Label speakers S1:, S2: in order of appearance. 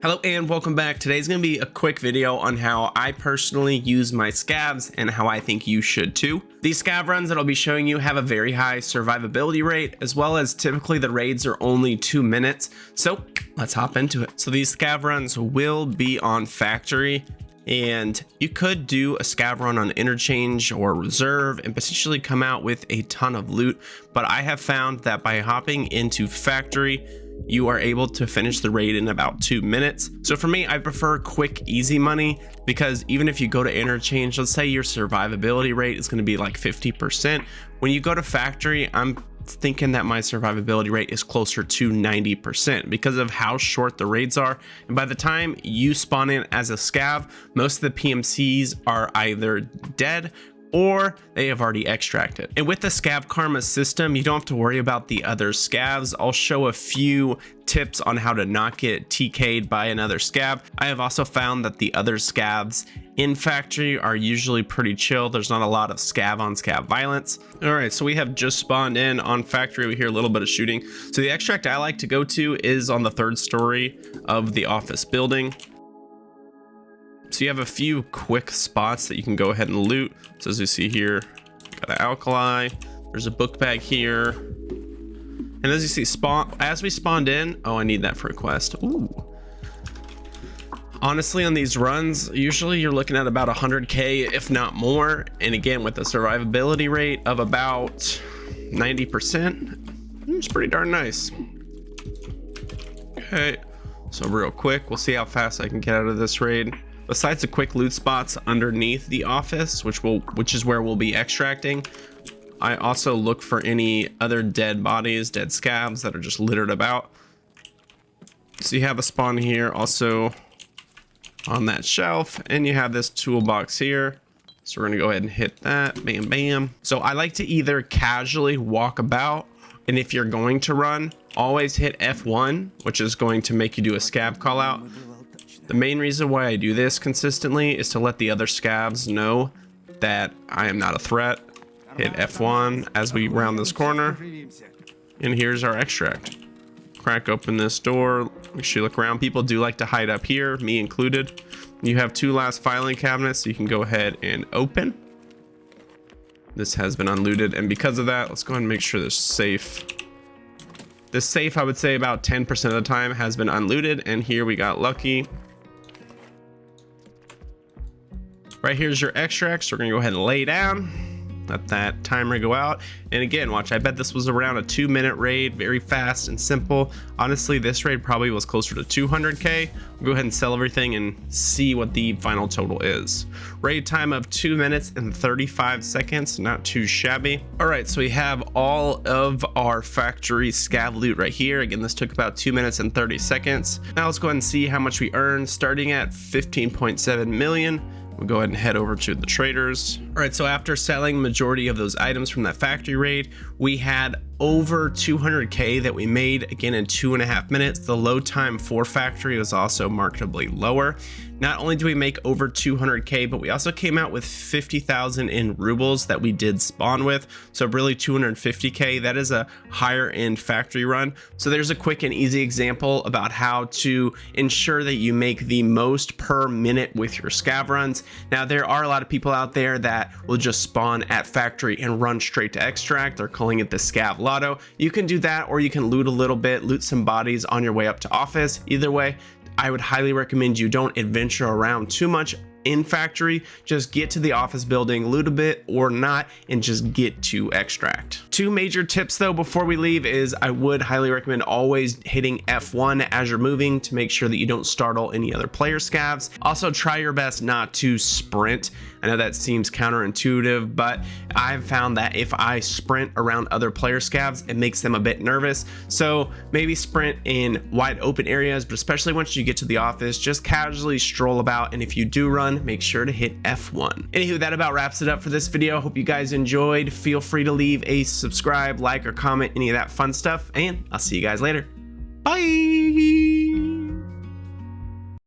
S1: Hello and welcome back. Today's going to be a quick video on how I personally use my scavs and how I think you should too. These scav runs that I'll be showing you have a very high survivability rate, as well as typically the raids are only 2 minutes. So let's hop into it. So these scav runs will be on factory, and you could do a scav run on interchange or reserve and potentially come out with a ton of loot. But I have found that by hopping into factory, you are able to finish the raid in about 2 minutes. So for me, I prefer quick, easy money, because even if you go to interchange, let's say your survivability rate is going to be like 50%. When you go to factory, I'm thinking that my survivability rate is closer to 90% because of how short the raids are. And by the time you spawn in as a scav, most of the PMCs are either dead or they have already extracted. And with the scav karma system, you don't have to worry about the other scavs. I'll show a few tips on how to not get TK'd by another scav. I have also found that the other scavs in factory are usually pretty chill. There's not a lot of scav on scav violence. All right, so we have just spawned in on factory. We hear a little bit of shooting. So the extract I like to go to is on the 3rd story of the office building. So you have a few quick spots that you can go ahead and loot. So as you see here, got an alkali, there's a book bag here. And as you see, as we spawned in, oh, I need that for a quest. Ooh. Honestly, on these runs, usually you're looking at about 100K, if not more. And again, with a survivability rate of about 90%, it's pretty darn nice. Okay, so real quick, we'll see how fast I can get out of this raid. Besides the quick loot spots underneath the office, which is where we'll be extracting, I also look for any other dead bodies, dead scavs that are just littered about. So you have a spawn here also on that shelf, and you have this toolbox here. So we're gonna go ahead and hit that, bam, bam. So I like to either casually walk about, and if you're going to run, always hit F1, which is going to make you do a scav call out. The main reason why I do this consistently is to let the other scavs know that I am not a threat. Hit F1 as we round this corner, and here's our extract. Crack open this door. Make sure you look around. People do like to hide up here, me included. You have 2 last filing cabinets, so you can go ahead and open. This has been unlooted, and because of that, let's go ahead and make sure this safe. This safe, I would say about 10% of the time, has been unlooted, and here we got lucky. Right here's your extract, so we're gonna go ahead and lay down, let that timer go out. And again, watch, I bet this was around a 2-minute raid, very fast and simple. Honestly, this raid probably was closer to 200K. We'll go ahead and sell everything and see what the final total is. Raid time of 2 minutes and 35 seconds, not too shabby. All right, so we have all of our factory scav loot right here. Again, this took about 2 minutes and 30 seconds. Now let's go ahead and see how much we earned, starting at 15.7 million. We'll go ahead and head over to the traders. All right, so after selling majority of those items from that factory raid, we had over 200K that we made, again, in 2.5 minutes. The load time for factory was also markedly lower. Not only do we make over 200K, but we also came out with 50,000 in rubles that we did spawn with. So really 250K. That is a higher end factory run. So there's a quick and easy example about how to ensure that you make the most per minute with your scav runs. Now, there are a lot of people out there that will just spawn at factory and run straight to extract. They're calling it the scav lotto. You can do that, or you can loot a little bit, loot some bodies on your way up to office. Either way, I would highly recommend you don't adventure around too much in factory. Just get to the office building, loot a bit or not, and just get to extract. 2 major tips though before we leave is I would highly recommend always hitting F1 as you're moving to make sure that you don't startle any other player scavs. Also, try your best not to sprint. I know that seems counterintuitive, but I've found that if I sprint around other player scavs, it makes them a bit nervous. So maybe sprint in wide open areas, but especially once you get to the office, just casually stroll about. And if you do run, make sure to hit F1. Anywho, that about wraps it up for this video. Hope you guys enjoyed. Feel free to leave a subscribe, like, or comment, any of that fun stuff, and I'll see you guys later. Bye.